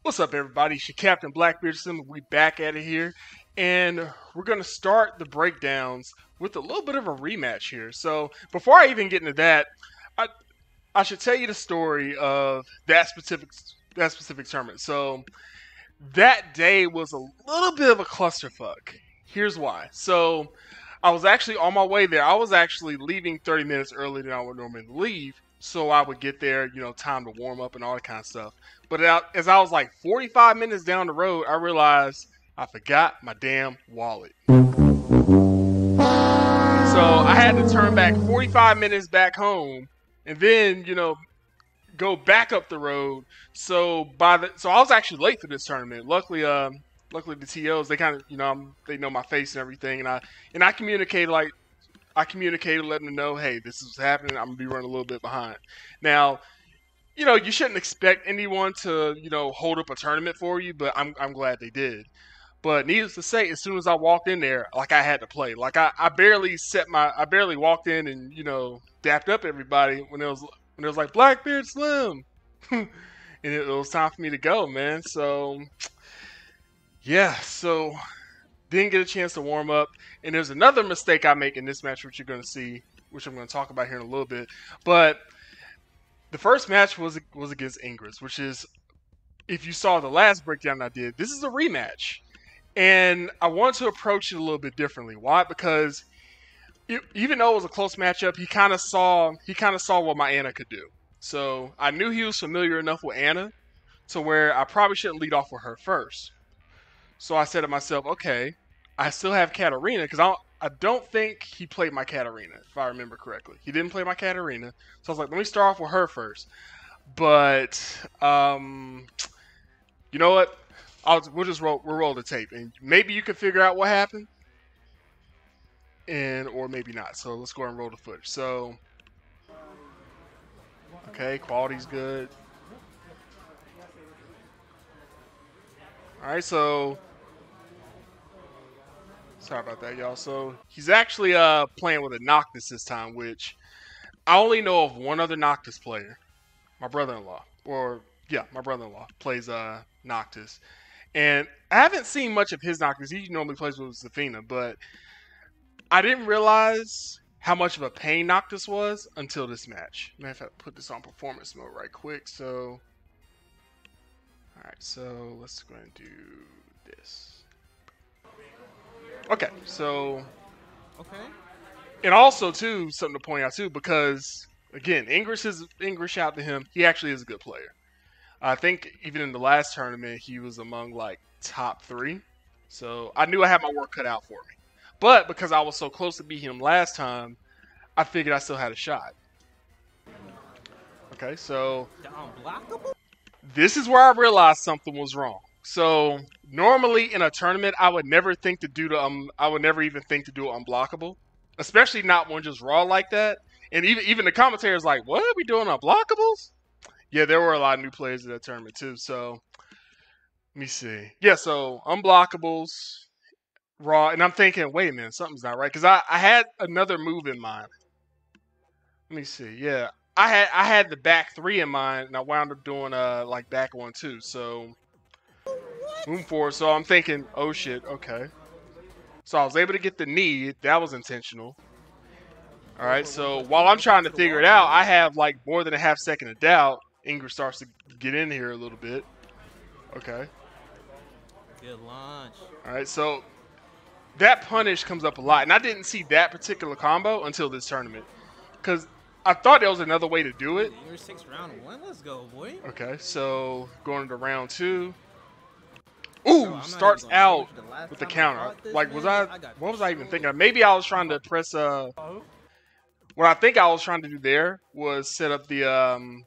What's up, everybody? It's your Captain Blackbeard Sim. We back at it here, and we're gonna start the breakdowns with a little bit of a rematch here. So before I even get into that, I I should tell you the story of that specific tournament. So that day was a little bit of a clusterfuck. Here's why. So I was actually on my way there. I was actually leaving 30 minutes earlier than I would normally leave, so I would get there, time to warm up and all that kind of stuff. But as I was like 45 minutes down the road, I realized I forgot my damn wallet. So I had to turn back 45 minutes back home, and then go back up the road. So I was actually late for this tournament. Luckily the TOs, they kind of they know my face and everything, and I communicated letting them know, hey, this is happening. I'm gonna be running a little bit behind. Now, you shouldn't expect anyone to hold up a tournament for you, but I'm glad they did. But needless to say, as soon as I walked in there, like I had to play. Like I barely walked in and dapped up everybody when it was like Blackbeard Slim, and it was time for me to go, man. So yeah, didn't get a chance to warm up, and there's another mistake I make in this match, which you're going to see, which I'm going to talk about here in a little bit. But the first match was against Ingress, which is, if you saw the last breakdown I did, this is a rematch. And I wanted to approach it a little bit differently. Why? Because even though it was a close matchup, he kind of saw what my Anna could do. So I knew he was familiar enough with Anna to where I probably shouldn't lead off with her first. So I said to myself, okay, I still have Katarina, because I don't think he played my Katarina, if I remember correctly. He didn't play my Katarina. So I was like, let me start off with her first. But you know what? We'll roll the tape, and maybe you can figure out what happened, or maybe not. So let's go ahead and roll the footage. So, okay, quality's good. All right, so sorry about that, y'all. So he's actually playing with a Noctis this time, which I only know of one other Noctis player, my brother-in-law, my brother-in-law plays Noctis. And I haven't seen much of his Noctis. He normally plays with Zafina, but I didn't realize how much of a pain Noctis was until this match. Man, if I put this on performance mode right quick. So, alright, so let's go ahead and do this. Okay, so. Okay. And also, too, something to point out, too, because, again, Ingress out to him. He actually is a good player. I think even in the last tournament, he was among, top 3. So I knew I had my work cut out for me. But because I was so close to beating him last time, I figured I still had a shot. Okay, so this is where I realized something was wrong. So normally in a tournament, I would never even think to do it unblockable, especially not one just raw like that. And even the commentator's like, "What are we doing unblockables?" Yeah, there were a lot of new players in that tournament too. So let me see. Yeah, so unblockables, raw, and I'm thinking, wait a minute, something's not right, because I had another move in mind. Let me see. Yeah, I had the back 3 in mind, and I wound up doing back 1 too. So moving forward, so I'm thinking, oh shit, okay. So I was able to get the knee. That was intentional. All right. So while I'm trying to figure it out, I have more than a half second of doubt. Ingress starts to get in here a little bit. Okay. Good launch. All right, so that punish comes up a lot, and I didn't see that particular combo until this tournament, because I thought there was another way to do it. You're 6 round 1. Let's go, boy. Okay, so going into round 2. Ooh, starts out with the counter. What was I even thinking of? Maybe I was trying to press what I think I was trying to do there was set up the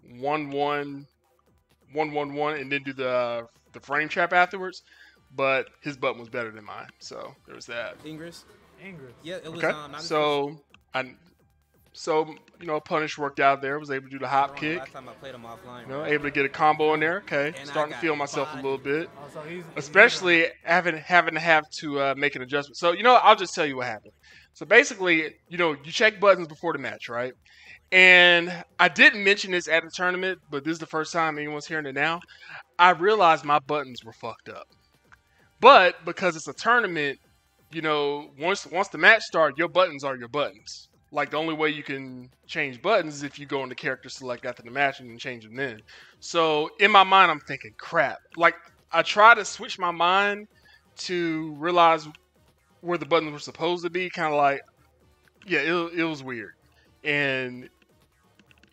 1-1, 1-1-1, and then do the frame trap afterwards. But his button was better than mine, so there was that. Ingress. Yeah, it was. Okay, punish worked out there. Was able to do the hop kick. Last time I played him offline. Able to get a combo in there. Okay, starting to feel myself a little bit, especially having to make an adjustment. So I'll just tell you what happened. So basically, you check buttons before the match, right? And I didn't mention this at the tournament, but this is the first time anyone's hearing it now. I realized my buttons were fucked up. But because it's a tournament, you know, once the match starts, your buttons are your buttons. Like, the only way you can change buttons is if you go into character select after the match and change them then. So in my mind, I'm thinking, crap. Like, I try to switch my mind to realize where the buttons were supposed to be. Kind of like, yeah, it was weird. And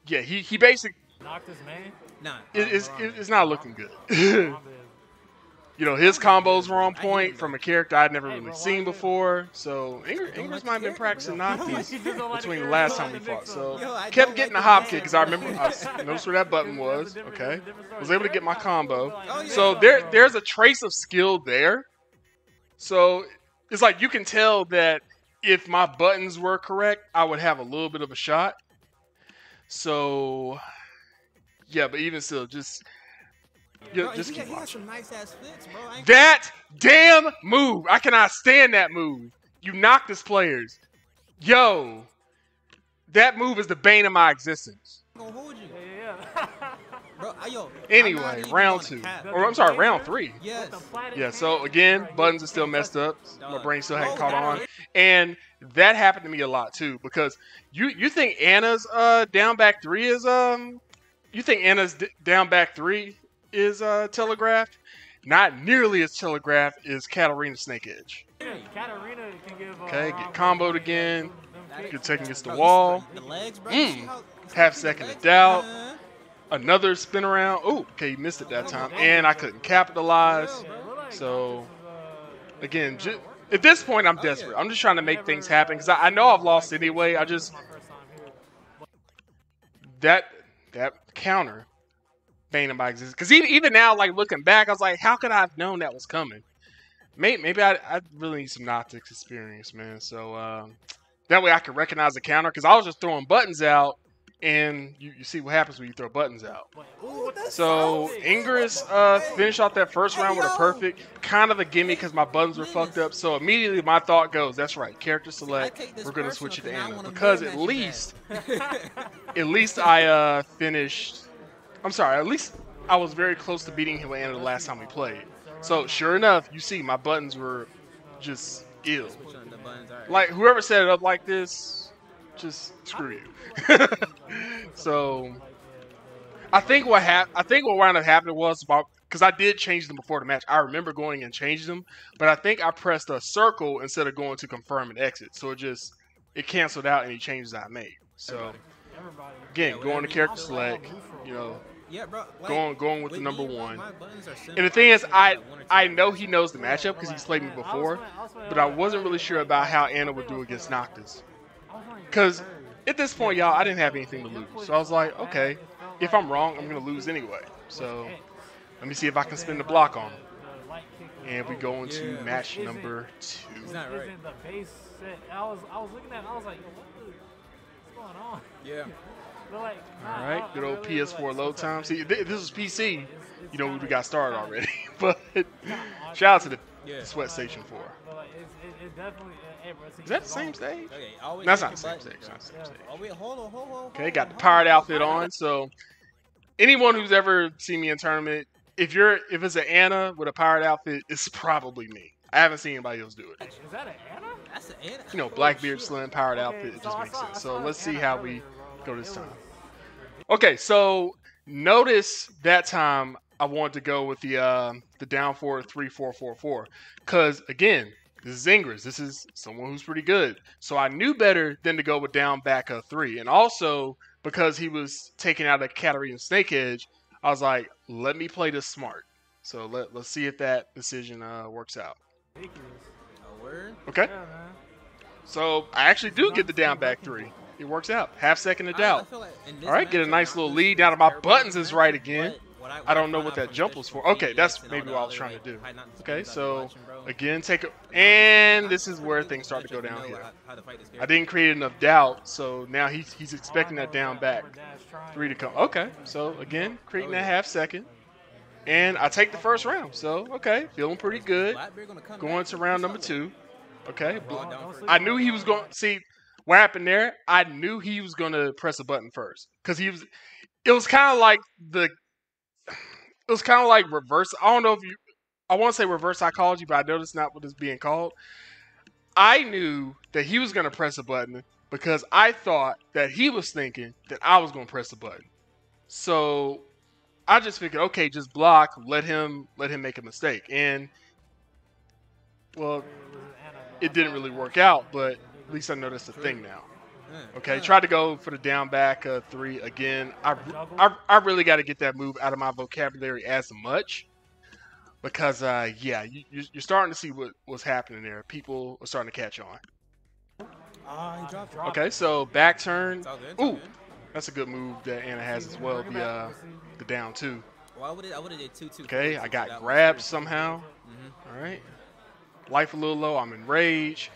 yeah, he basically knocked his man. Nah, it's not looking good. You know, his combos were on point from a character I'd never really seen before. So Ingress might have been practicing Noctis between the last time we fought. So kept getting a hop kick because I remember I noticed where that button was. Okay, was able to get my combo. So there's a trace of skill there. So it's like you can tell that if my buttons were correct, I would have a little bit of a shot. So yeah, but even still, just keep watching. Some nice ass flicks, bro. That damn move! I cannot stand that move. You Noctis players. Yo, that move is the bane of my existence. I'm gonna hold you. Yeah. Bro, anyway, round 2. Or I'm sorry, round 3. Yes. Yeah, so again, buttons are still messed up. My brain still hadn't caught on. And that happened to me a lot too, because you think Anna's down back 3 is you think Anna's down back 3 is telegraphed? Not nearly as telegraphed as Katarina Snake Edge. Katarina can give, okay, get comboed again. Good Tekken against the wall. Half second of doubt. Another spin around. Oh, okay, he missed it that time. And I couldn't capitalize. So, again, at this point, I'm desperate. I'm just trying to make things happen because I know I've lost anyway. I just... That counter, bane of my existence. Because even now, like, looking back, I was like, how could I have known that was coming? Maybe I really need some Noctis experience, man. So, that way I could recognize the counter. Because I was just throwing buttons out. And you see what happens when you throw buttons out. So Ingress finished off that first round with a perfect. Kind of a gimme because my buttons were fucked up. So immediately my thought goes, that's right, character select. We're going to switch it to Anna. Because at least I finished. I'm sorry, at least I was very close to beating him with Anna the last time we played. So sure enough, you see my buttons were just ill. Like whoever set it up like this, just screw you. So I think what wound up happening was about because I did change them before the match. I remember going and changing them, but I think I pressed a circle instead of going to confirm and exit. So it canceled out any changes I made. So again, going to character select, you know, going with the number 1. And the thing is, I know he knows the matchup because he's played me before, but I wasn't really sure about how Anna would do against Noctis. Because at this point, y'all, I didn't have anything to lose. So I was like, okay, if I'm wrong, I'm going to lose anyway. So let me see if I can spin the block on him. And we go into match number 2. I was looking at it, I was like, what's going on? Yeah. All right, good old PS4 load time. See, this was PC. You know, we got started already. But shout out to the Sweat Station 4. Is that the same stage? Okay, that's not the same stage. Oh, wait, hold on. Okay, got the pirate outfit on. So anyone who's ever seen me in tournament, if it's an Anna with a pirate outfit, it's probably me. I haven't seen anybody else do it. Is that an Anna? That's an Anna. You know, Blackbeard Slim pirate outfit. It just makes sense. So let's see how we go this time. Okay, so notice that time I wanted to go with the down forward 3-4-4-4 because again. This is Ingress. This is someone who's pretty good. So I knew better than to go with down back 3. And also, because he was taking out a Katarina Snake Edge, I was like, let me play this smart. So let's see if that decision works out. Okay. So I actually do get the down back 3. It works out. Half second of doubt. All right, get a nice little lead. Now that my buttons is right again. I don't know what that jump was for. Okay, that's maybe what I was trying to do. Okay, so again, and this is where things start to go downhill. I didn't create enough doubt, so now he's expecting that down back 3 to come. Okay, so again, creating that half second. And I take the first round, so okay, feeling pretty good. Going to round number 2. Okay, I knew he was going. See, what happened there? I knew he was gonna press a button first because he was. It was kind of like the. It was kind of like reverse. I don't know if you. I want to say reverse psychology, but I know that's not what it's being called. I knew that he was gonna press a button because I thought that he was thinking that I was gonna press a button. So I just figured, okay, just block, let him make a mistake, and well, it didn't really work out, but at least I know that's the thing now. Okay, tried to go for the down back 3 again. I really got to get that move out of my vocabulary as much because yeah, you're starting to see what's happening there. People are starting to catch on. He dropped it. Okay, so back turn. It's all good. It's all Ooh, good. that's a good move that Anna has as well. The down 2. Well, I would have did 2-2. Okay, I got grabbed somehow. All right, life a little low. I'm in rage.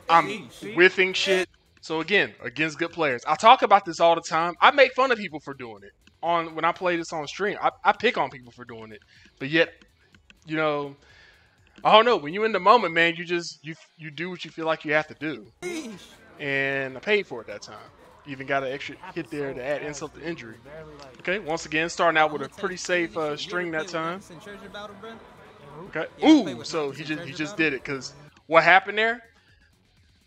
I'm whiffing shit. So again, against good players. I talk about this all the time. I make fun of people for doing it. When I play this on stream, I pick on people for doing it. But yet, you know, I don't know. When you're in the moment, man, you do what you feel like you have to do. And I paid for it that time. Even got an extra hit there to add insult to injury. Okay, once again, starting out with a pretty safe string that time. Okay. Ooh, so he just did it because what happened there?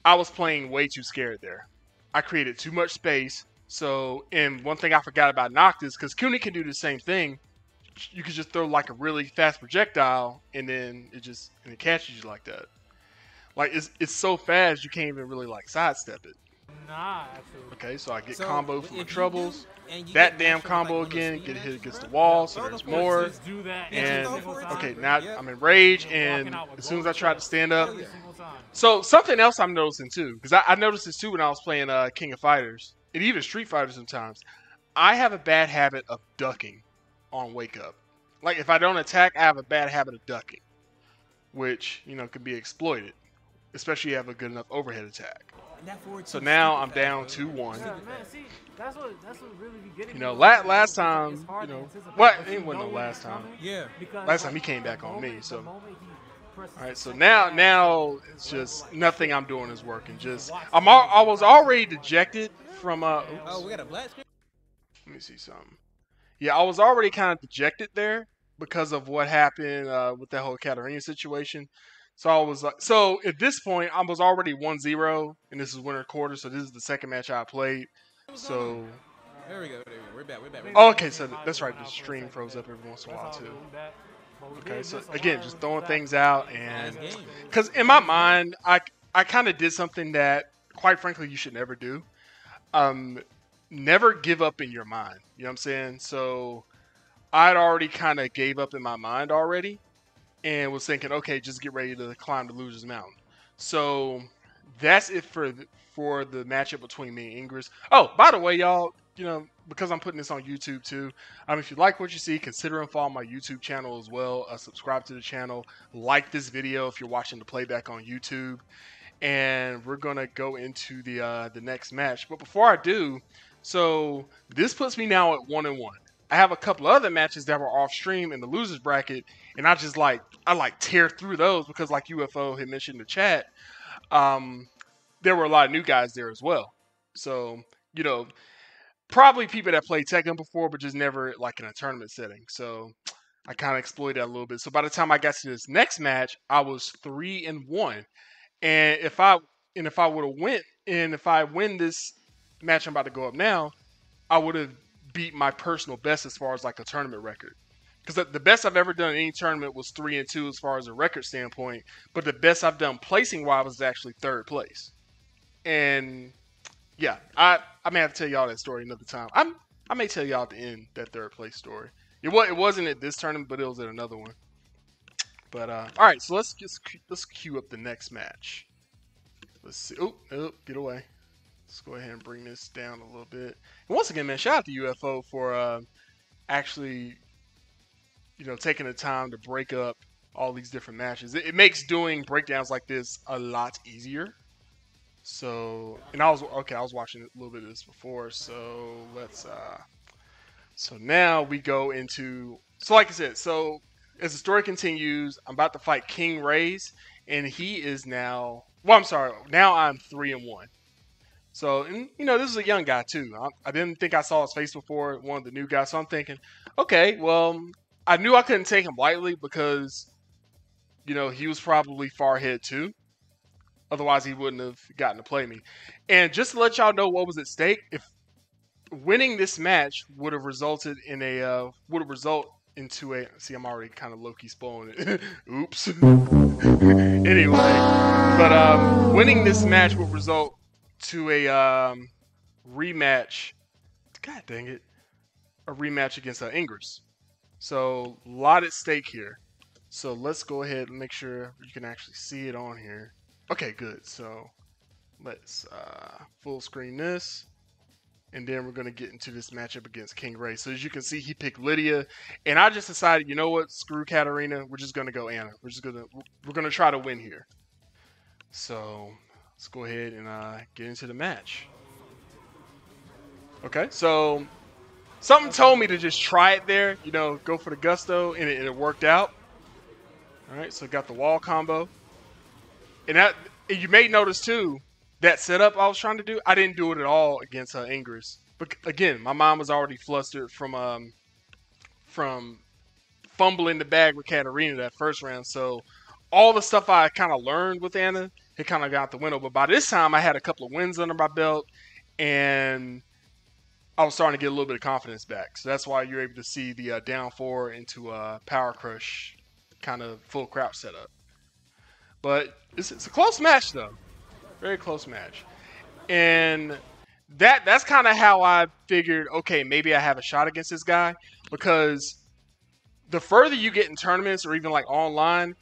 I was playing way too scared there. I created too much space. So, and one thing I forgot about Noctis, because Kuni can do the same thing. You could just throw like a really fast projectile, and then it catches you like that. Like it's so fast you can't even really like sidestep it. Nah, absolutely. Okay, so I get combo from my troubles. That damn combo again, get hit against the wall, so there's more. Just do that And every single time. okay, now I'm in rage, and as soon as I tried to stand up, Every single time. so something else I'm noticing too, because I noticed this too when I was playing King of Fighters and even Street Fighter sometimes. I have a bad habit of ducking on wake up. Like if I don't attack, I have a bad habit of ducking, which can be exploited, especially if you have a good enough overhead attack. So now I'm down 2-1. Yeah, man, see, that's what really be getting. Last time, what? It wasn't the last time. Yeah. Last time he came back on me, so. All right, so now it's just nothing I'm doing is working. I was already dejected from Oh, we got a black screen? let me see something. Yeah, I was already kind of dejected there because of what happened with that whole Katarina situation. So I was like, so at this point I was already 1-0, and this is winter quarter, so this is the second match I played. So There we go. We're back. oh, okay, so that's right. The stream froze up every once in a while too. Okay, so again, just throwing things out, and because in my mind, I kind of did something that, quite frankly, you should never do. Never give up in your mind. You know what I'm saying? So I'd already kind of gave up in my mind already, and was thinking, okay, just get ready to climb the loser's mountain. So that's it for the matchup between me and Ingress. Oh, by the way, y'all, because I'm putting this on YouTube too, if you like what you see, consider and follow my YouTube channel as well. Subscribe to the channel, like this video if you're watching the playback on YouTube, and we're gonna go into the next match. But before I do, so this puts me now at 1-1. I have a couple other matches that were off stream in the losers bracket, and I tear through those because, like UFO had mentioned in the chat, there were a lot of new guys there as well. So probably people that played Tekken before, but just never like in a tournament setting. So I kind of exploited that a little bit. So by the time I got to this next match, I was 3-1, and if I would have went, and if I win this match I'm about to go up now, I would have beat my personal best as far as like a tournament record. Because the best I've ever done in any tournament was 3-2 as far as a record standpoint, but the best I've done placing wise was actually 3rd place. And yeah, I may have to tell y'all that story another time. I may tell y'all at the end that 3rd place story. It wasn't at this tournament, but it was at another one. But all right, so let's queue up the next match. Let's see. Oh, get away. Let's go ahead and bring this down a little bit. And once again, man, shout out to UFO for actually, taking the time to break up all these different matches. It makes doing breakdowns like this a lot easier. So, and I was watching a little bit of this before. So so now we go into, so like I said, so as the story continues, I'm about to fight Kingraze, and he is now, now I'm 3-1. So, and you know, this is a young guy too. I didn't think I saw his face before, one of the new guys. So I'm thinking, okay, well, I knew I couldn't take him lightly because, you know, he was probably far ahead too. Otherwise, he wouldn't have gotten to play me. And just to let y'all know what was at stake, if winning this match would have resulted in a would have result into a. See, I'm already kind of low-key spoiling it. Oops. Anyway, but winning this match would result to a rematch. God dang it, a rematch against Ingress. So a lot at stake here. So let's go ahead and make sure you can actually see it on here. Okay, good. So let's full screen this. And then we're going to get into this matchup against Kingraze. So as you can see, he picked Lydia. And I just decided, you know what? Screw Katarina. We're just going to go Anna. We're going to try to win here. So let's go ahead and get into the match. Okay, so something told me to just try it there. You know, go for the gusto. And it worked out. All right, so got the wall combo. And you may notice too, that setup I was trying to do, I didn't do it at all against Ingress. But again, my mind was already flustered from fumbling the bag with Katarina that first round. So all the stuff I kind of learned with Anna, it kind of got out the window. But by this time, I had a couple of wins under my belt, and I was starting to get a little bit of confidence back. So that's why you're able to see the down 4 into a power crush kind of full crowd setup. But it's a close match, though. Very close match. And that's kind of how I figured, okay, maybe I have a shot against this guy. Because the further you get in tournaments or even like online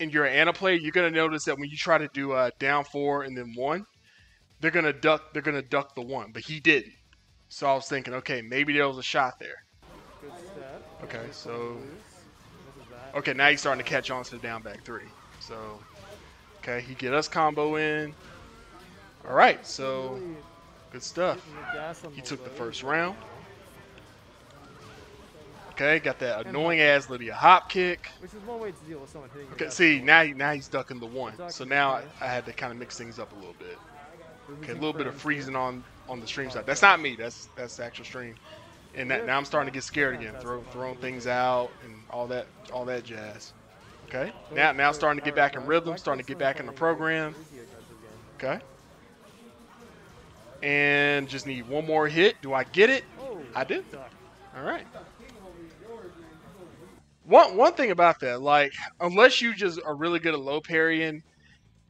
and you're an Anna player, you're going to notice that when you try to do a down 4 and then 1, they're going to duck the 1. But he didn't. So I was thinking, okay, maybe there was a shot there. Good step. Okay, so... Okay, now he's starting to catch on to the down back 3. So, okay, he get us combo in. All right, so good stuff. He took the first round. Okay, got that annoying ass Lydia hop kick. Which is one way to deal with someone hitting. Okay, see now he's ducking the 1. So now I had to kind of mix things up a little bit. Okay, a little bit of freezing on the stream side. That's not me. That's the actual stream. And now I'm starting to get scared again, throwing things out and all that jazz. Okay, now starting to get back in rhythm, starting to get back in the program. Okay. And just need one more hit. Do I get it? I do. All right. One thing about that, like, unless you just are really good at low parrying,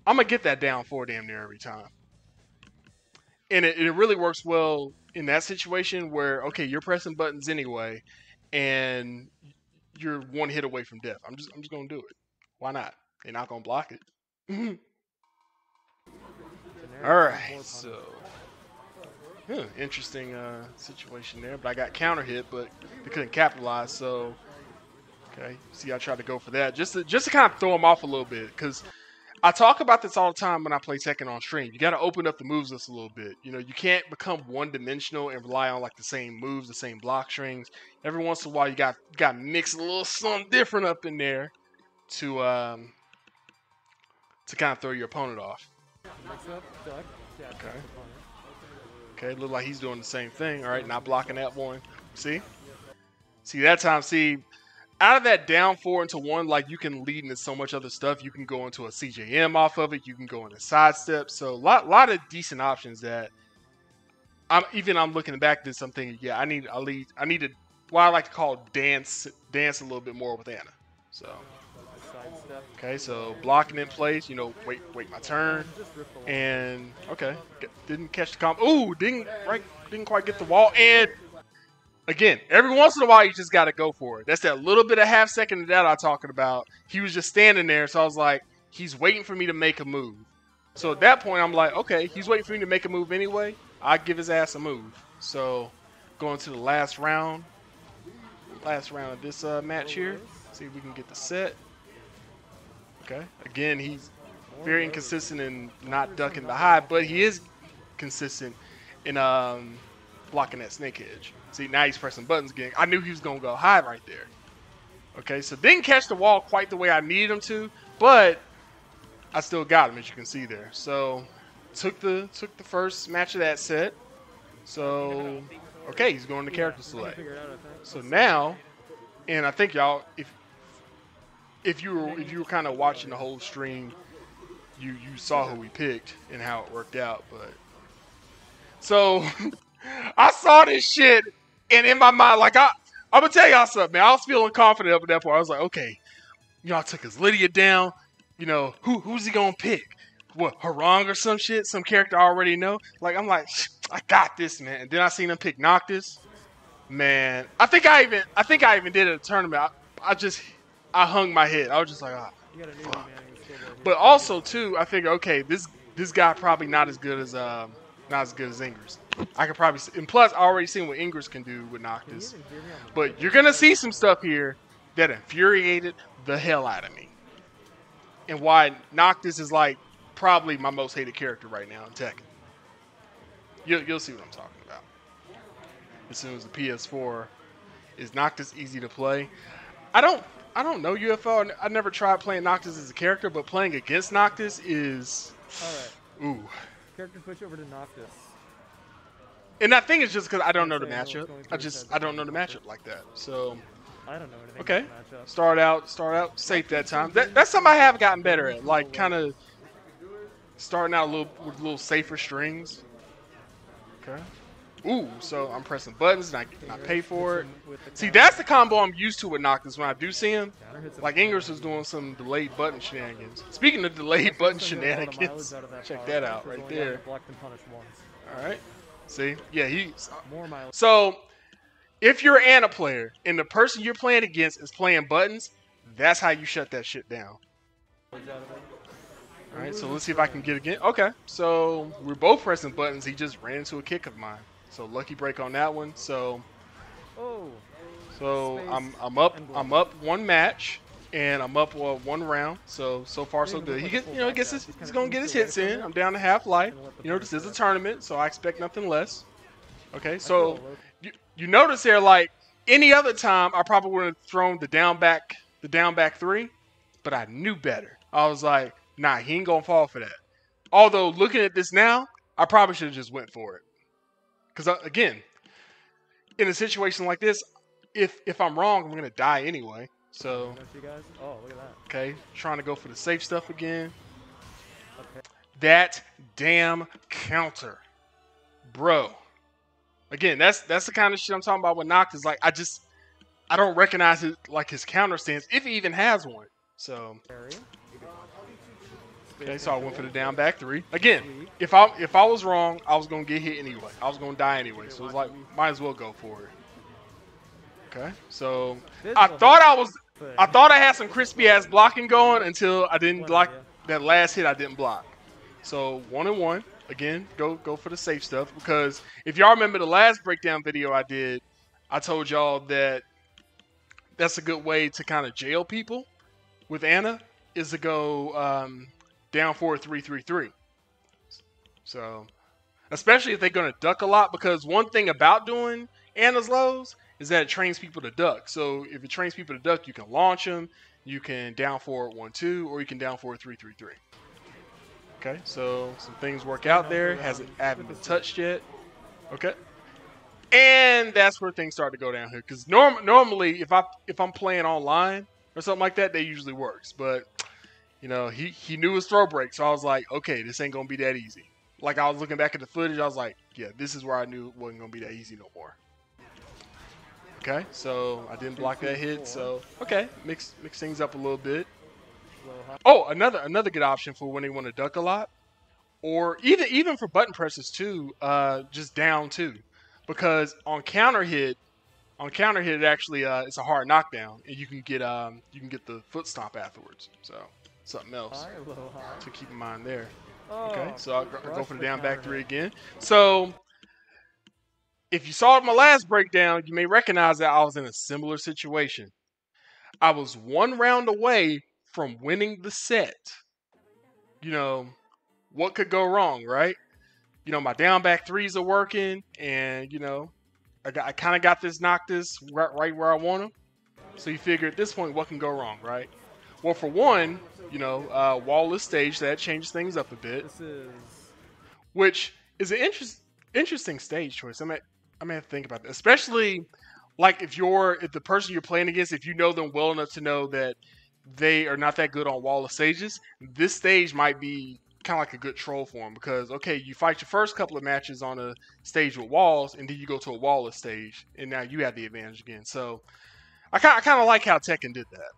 I'm going to get that down 4 damn near every time. And it really works well in that situation where, okay, you're pressing buttons anyway, and you're one hit away from death. I'm just going to do it. Why not? They're not going to block it. All right, so... interesting situation there, but I got counter hit, but they couldn't capitalize. So, okay, see, I tried to go for that just to kind of throw them off a little bit, because I talk about this all the time when I play Tekken on stream. You got to open up the moves list a little bit. You know, you can't become one-dimensional and rely on like the same moves, the same block strings. Every once in a while, you got to mix a little something different up in there to kind of throw your opponent off. Okay. Okay, look like he's doing the same thing. All right, not blocking that one. See that time. See, out of that down 4 into 1, like you can lead into so much other stuff. You can go into a CJM off of it. You can go into sidestep. So a lot of decent options that I'm looking back at this. I'm thinking, yeah, I need to what I like to call dance a little bit more with Anna. So. Okay, so blocking in place, you know, wait my turn, and okay, didn't catch the combo. Ooh, didn't quite get the wall, and again, every once in a while you just got to go for it. That's that little bit of half second that I'm talking about. He was just standing there, so I was like, he's waiting for me to make a move. So at that point, I'm like, okay, he's waiting for me to make a move anyway. I give his ass a move. So going to the last round of this match here. See if we can get the set. Okay. Again, he's very inconsistent in not ducking the high, but he is consistent in blocking that snake edge. See, now he's pressing buttons again. I knew he was going to go high right there. Okay, so didn't catch the wall quite the way I needed him to, but I still got him, as you can see there. So took the first match of that set. So okay, he's going to character select. So now, and I think y'all, if you were kind of watching the whole stream, you saw who we picked and how it worked out. But so I saw this shit, and in my mind, like I'm gonna tell y'all something, man. I was feeling confident up at that point. I was like, okay, y'all took his Lydia down. You know, who's he gonna pick? What, Harang or some shit? Some character I already know? Like, I'm like, I got this, man. And then I seen him pick Noctis. Man, I think I even did it at a tournament. I hung my head. I was just like, ah. Fuck. But also too, I figured, okay, this guy probably not as good as Ingress. I could probably, and plus I already seen what Ingress can do with Noctis. But you're gonna see some stuff here that infuriated the hell out of me, and why Noctis is like probably my most hated character right now in Tekken. You'll see what I'm talking about as soon as the PS4. Is Noctis easy to play? I don't know UFO. I never tried playing Noctis as a character, but playing against Noctis is Alright. ooh. Character switch over to Noctis. And that thing is just because I don't know the matchup. I don't know the matchup like that. So I don't know anything okay, about the matchup. start out safe that time. That's something I have gotten better at. Like kind of starting out with a little safer strings. Okay. Ooh, so I'm pressing buttons and I pay for it. See, that's the combo I'm used to with Noctis when I do see him. Like Ingress was doing some delayed button shenanigans. Speaking of delayed button shenanigans, check that out right there. Alright. See? Yeah, he's... So, if you're an Ana player and the person you're playing against is playing buttons, that's how you shut that shit down. Alright, so let's see if I can get again. Okay, so we're both pressing buttons. He just ran into a kick of mine. So lucky break on that one. So I'm up one match and I'm up one round. So far so good. He's gonna get his hits in. I'm down to half life. This is a tournament, so I expect nothing less. Okay, so you notice here, like any other time, I probably would have thrown the down back three, but I knew better. I was like, nah, he ain't gonna fall for that. Although looking at this now, I probably should have just went for it. Because again, in a situation like this, if I'm wrong, I'm gonna die anyway. So oh, look at that. Okay, trying to go for the safe stuff again. Okay. That damn counter, bro. Again, that's the kind of shit I'm talking about with Noctis. Like I don't recognize it, like his counter stance, if he even has one. So okay, so I went for the down back three. Again, if I was wrong, I was gonna get hit anyway. I was gonna die anyway. So it's like might as well go for it. Okay, so I thought I had some crispy ass blocking going until I didn't block that last hit. I didn't block. So 1-1 again. Go for the safe stuff, because if y'all remember the last breakdown video I did, I told y'all that that's a good way to kind of jail people with Ana is to go down forward 3-3-3. So especially if they're gonna duck a lot, because one thing about doing Ana's lows is that it trains people to duck. So if it trains people to duck, you can launch them, you can down forward 1-2, or you can down forward 3-3-3. Okay, so some things work out there. Haven't been touched yet. Okay, and that's where things start to go down here. Because normally, if I'm playing online or something like that, they usually works. But he knew his throw break, so I was like, okay, this ain't gonna be that easy. Like I was looking back at the footage, I was like, yeah, this is where I knew it wasn't gonna be that easy no more. Okay, so I didn't block that hit. So okay, mix things up a little bit. Oh, another good option for when they want to duck a lot, or even for button presses too. Just down two, because on counter hit it actually it's a hard knockdown, and you can get the foot stomp afterwards. So something else to keep in mind there. Okay, so I'll go for the down back three again. So if you saw my last breakdown, you may recognize that I was in a similar situation. I was one round away from winning the set. What could go wrong, right? My down back threes are working, and I kind of got this Noctis right where I want him. So you figure at this point, what can go wrong, right? Well, for one, wallless stage, that changes things up a bit. which is an interesting stage choice. I may have to think about that, especially like if the person you're playing against, if you know them well enough to know that they are not that good on wall of stages, this stage might be kind of like a good troll for them because, okay, you fight your first couple of matches on a stage with walls, and then you go to a wallless stage, and now you have the advantage again. So I kind of like how Tekken did that.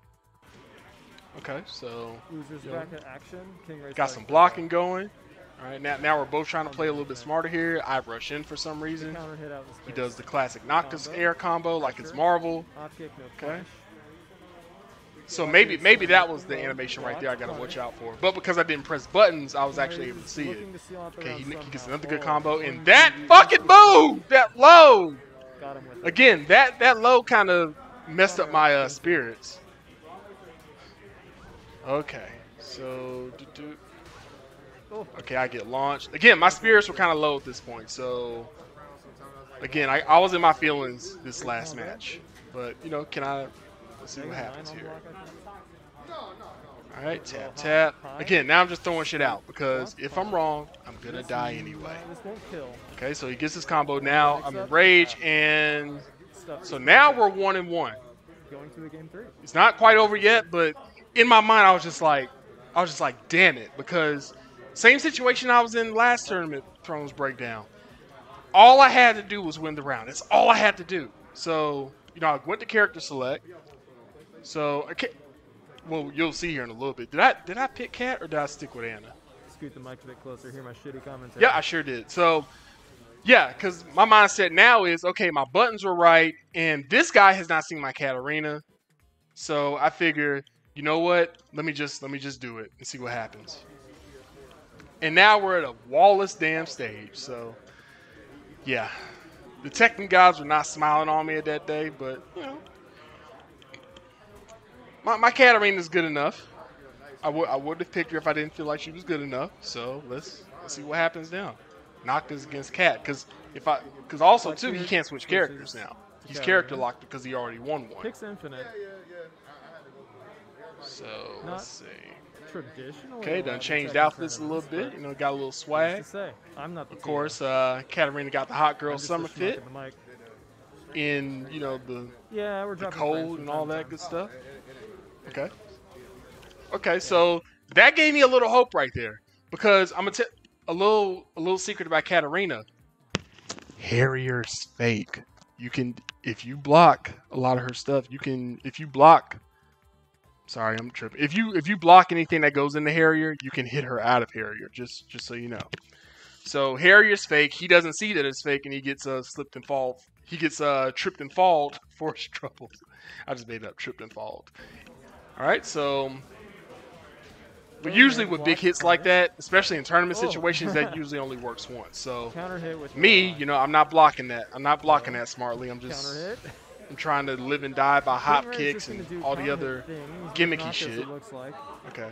Okay, so Losers back in action. Kingraze got some blocking going. All right, now we're both trying to play a little bit smarter here. I rush in for some reason. Counter hit out in He space. does the classic Noctis Combo. air combo like it's Marvel. Hop kick, no Okay. punish. So maybe that was the animation right there I gotta watch out for. But because I didn't press buttons, I was actually able to see it. Looking to seal out the Okay, round he gets somehow. another good Oh, combo, one and that GG. fucking move, that low. Got him with it. Again, that low kind of messed up my spirits. Okay, so okay, I get launched. Again, my spirits were kind of low at this point, so again, I was in my feelings this last match. But you know, let's see what happens here. All right, tap. Again, now I'm just throwing shit out because if I'm wrong, I'm gonna die anyway. This won't kill. Okay, so he gets his combo now. I'm in rage, and so now we're 1-1. Going to the game 3. It's not quite over yet, but in my mind, I was just like, damn it, because same situation I was in last tournament, Thrones Breakdown. All I had to do was win the round. That's all I had to do. So, you know, I went to character select. So, well, you'll see here in a little bit. Did I pick Cat or did I stick with Anna? Scoot the mic a bit closer. Hear my shitty commentary. Yeah, I sure did. So, yeah, because my mindset now is, okay, my buttons were right, and this guy has not seen my Katarina. So I figure, you know what? Let me just do it and see what happens. And now we're at a wallless damn stage. So, yeah, the Tekken guys were not smiling on me at that day, but you know, my Katarina is good enough. I would have picked her if I didn't feel like she was good enough. So let's see what happens now. Noctis against Cat, because also too he can't switch characters now. He's character locked because he already won one. Picks infinite. So let's see. Traditional. Okay, done changed outfits a little bit. You know, got a little swag. To say, I'm not the Of course, Katarina got the hot girl I'm just summer a schmuck fit in the mic. in, you know, the Yeah, we're dropping cold frames and from all time to that time. good stuff. Okay. Okay, so that gave me a little hope right there, because I'm gonna tell a little secret about Katarina. Harrier's fake. You can, if you block a lot of her stuff, you can, if you block. Sorry, I'm tripping. If you block anything that goes into Harrier, you can hit her out of Harrier. Just so you know. So Harrier's fake. He doesn't see that it's fake, and he gets slipped and fall. He gets tripped and falled for his troubles. I just made up tripped and falled. All right, so. But usually with big hits like that, especially in tournament situations, that usually only works once. So Counter hit with me, you know, I'm not blocking that. I'm not blocking that smartly. I'm just counter hit. I'm trying to live and die by hop Kingraze kicks just gonna and do all the counter other hit things, gimmicky not as shit. It looks like. Okay.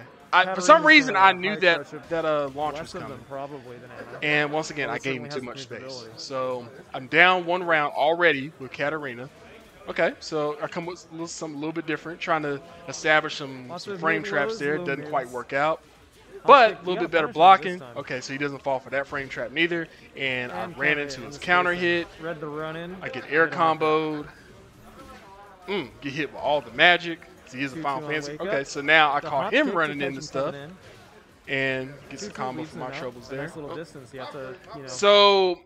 For some Katarina's reason, gonna I have knew high that touch of that launch was less of them coming. probably than Anna. And once again, Well, I it gave him certainly too has much the space. capability. So I'm down one round already with Katarina. Okay, so I come with something a little bit different, trying to establish some Lots of frame mid traps lows, there. low Doesn't quite mids. work out. Hop But kick, a you little got bit better punishment blocking. this time. Okay, so he doesn't fall for that frame trap neither. And I And ran counter into hit his on the counter spacing. hit. Read the run in. I get air comboed. Get hit with all the magic. So he is a 2-2 Final on Fantasy. wake Okay, up. so now I The caught hop him kick to running catch into him stuff coming and gets a 2-2 combo leaves for him my out. troubles A there. nice little distance. You have to, you know. So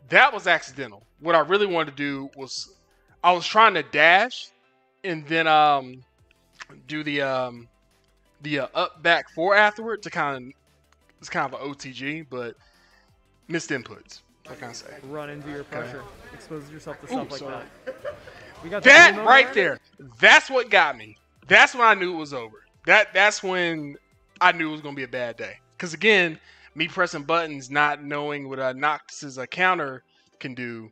that was accidental. What I really wanted to do was I was trying to dash and then do the up back 4 afterward to it's kind of an OTG, but missed inputs. What can I say? Run into your pressure. Expose yourself to Ooh, stuff like sorry. that. We got the That blue right mode there, that's what got me. That's when I knew it was over. That's when I knew it was gonna be a bad day. Because again, me pressing buttons, not knowing what Noctis's counter can do,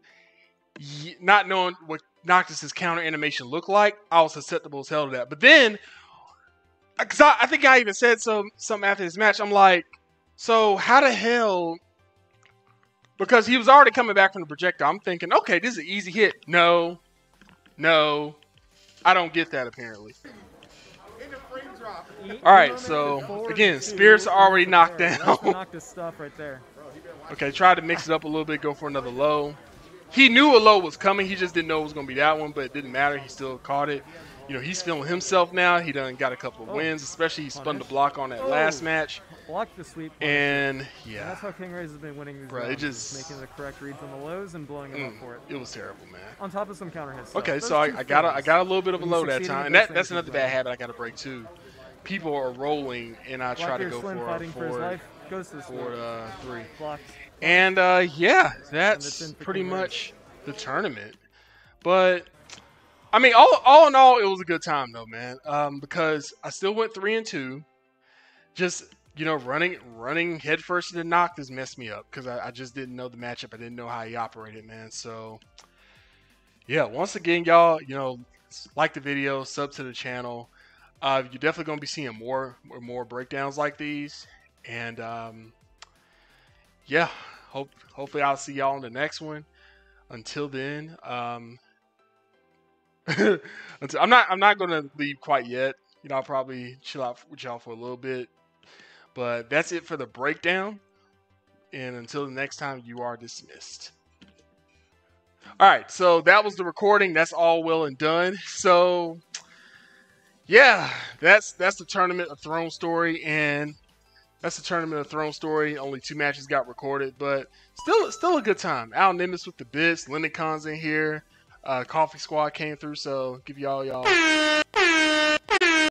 not knowing what Noctis's counter animation looked like, I was susceptible as hell to that. But then, because I think I even said something after this match, I'm like, so how the hell? Because he was already coming back from the projectile. I'm thinking, okay, this is an easy hit. No, I don't get that apparently. All right, so again, spirits are already knocked down. That's the Noctis stuff right there. Okay, tried to mix it up a little bit, go for another low. He knew a low was coming. He just didn't know it was going to be that one, but it didn't matter. He still caught it. You know, he's feeling himself now. He done got a couple of wins, especially he spun the block on that last match. Blocked the sweep. And, yeah. And that's how Kingraze has been winning these Bro, rounds, it just making the correct reads on the lows and blowing them up for it. It was terrible, man. On top of some counter hits. Okay, so I got a little bit of a low that time. And that's another bad habit I got to break, too. People are rolling, and I try to go for three. Blocked. And, yeah, that's pretty much the tournament. But, I mean, all in all, it was a good time, though, man. Because I still went 3-2. Just, you know, running headfirst into Noctis messed me up. Because I just didn't know the matchup. I didn't know how he operated, man. So, yeah, once again, y'all, you know, like the video, sub to the channel. You're definitely going to be seeing more breakdowns like these. And, yeah, hopefully I'll see y'all in the next one. Until then, I'm not going to leave quite yet. You know, I'll probably chill out with y'all for a little bit. But that's it for the breakdown. And until the next time, you are dismissed. All right, so that was the recording. That's all well and done. So, yeah, that's the Tournament of Throne story, and that's the Tournament of Throne story. Only 2 matches got recorded, but still a good time. Al Nimbus with the bits, Lindencon's in here, Coffee Squad came through, so give y'all